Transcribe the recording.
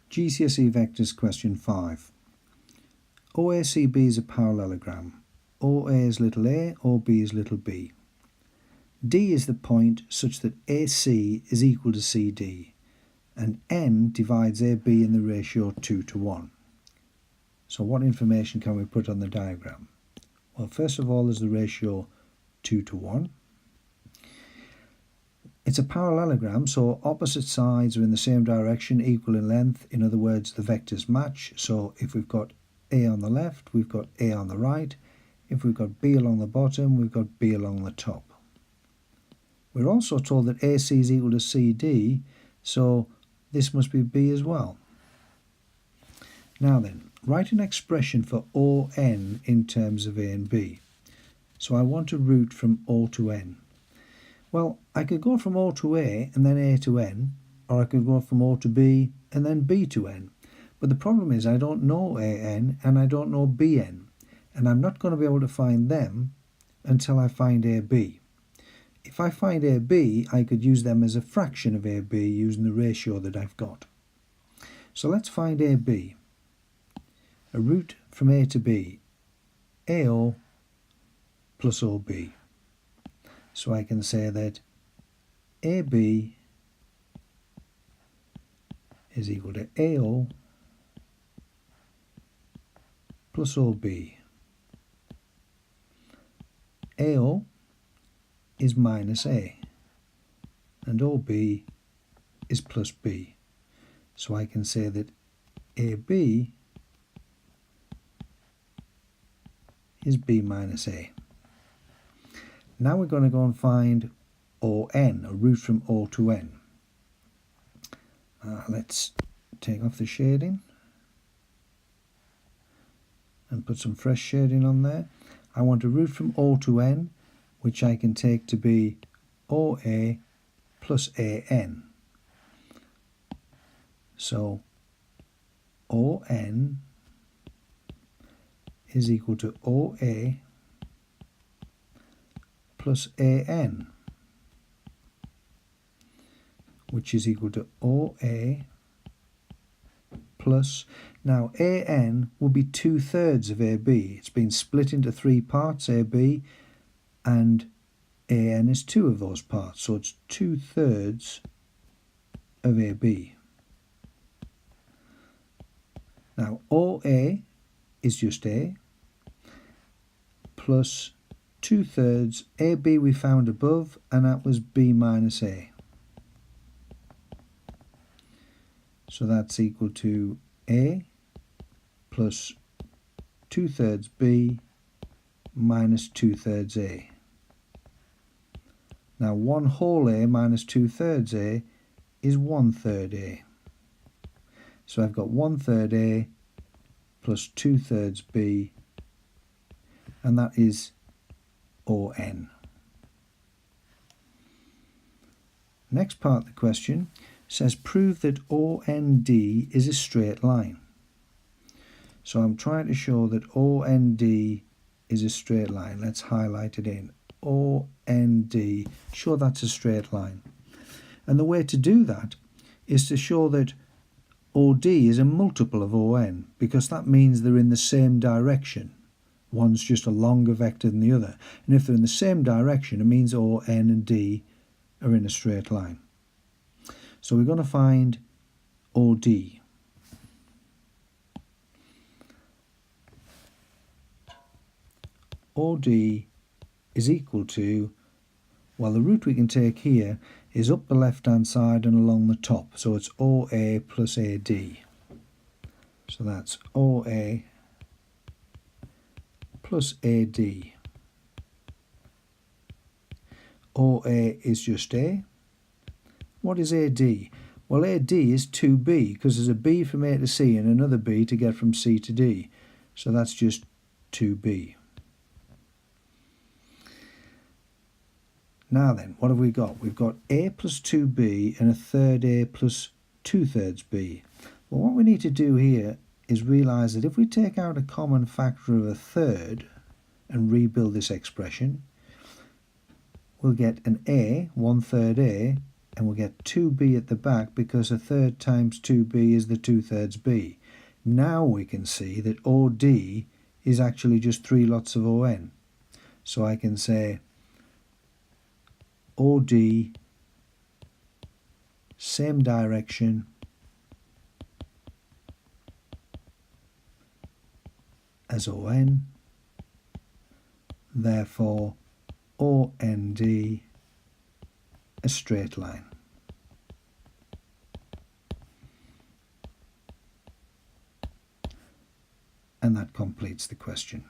GCSE Vectors Question 5. OACB is a parallelogram. OA is little a, OB is little b. D is the point such that AC is equal to CD, and N divides AB in the ratio 2 to 1. So what information can we put on the diagram? Well, first of all, there's the ratio 2 to 1. It's a parallelogram, so opposite sides are in the same direction, equal in length. In other words, the vectors match. So if we've got A on the left, we've got A on the right. If we've got B along the bottom, we've got B along the top. We're also told that AC is equal to CD, so this must be B as well. Now then, write an expression for ON in terms of A and B. So I want to root from O to N. Well, I could go from O to A and then A to N, or I could go from O to B and then B to N. But the problem is I don't know AN and I don't know BN, and I'm not going to be able to find them until I find AB. If I find AB, I could use them as a fraction of AB using the ratio that I've got. So let's find AB. A root from A to B, AO plus OB. So I can say that AB is equal to AO plus OB. AO is minus A and OB is plus B. So I can say that AB is B minus A. Now we're going to go and find ON, a root from O to N. Let's take off the shading and put some fresh shading on there. I want a root from O to N, which I can take to be OA plus AN. So ON is equal to OA plus AN, which is equal to OA plus, now AN will be 2/3 of AB. It's been split into 3 parts, AB, and AN is 2 of those parts, so it's 2/3 of AB. Now OA is just A, plus 2/3 AB we found above, and that was B minus A. So that's equal to A plus 2/3 B minus 2/3 A. Now 1 whole A minus 2/3 A is 1/3 A. So I've got 1/3 A plus 2/3 B, and that is ON. Next part of the question says prove that OND is a straight line. So I'm trying to show that OND is a straight line. Let's highlight it in. OND, show that's a straight line. And the way to do that is to show that OD is a multiple of ON, because that means they're in the same direction. One's just a longer vector than the other. And if they're in the same direction, it means ON and D are in a straight line. So we're going to find OD. OD is equal to, well, the root we can take here is up the left-hand side and along the top. So it's OA plus AD. So that's OA plus AD. OA is just A. What is AD? Well, AD is 2B, because there's a B from A to C and another B to get from C to D. So that's just 2B. Now then, what have we got? We've got A plus 2B and a third A plus 2/3 B. Well, what we need to do here is realise that if we take out a common factor of a third and rebuild this expression, we'll get an A, 1/3 A, and we'll get 2b at the back because a third times 2b is the 2/3 b. Now we can see that OD is actually just 3 lots of ON. So I can say OD, same direction, as ON, therefore OND, a straight line. And that completes the question.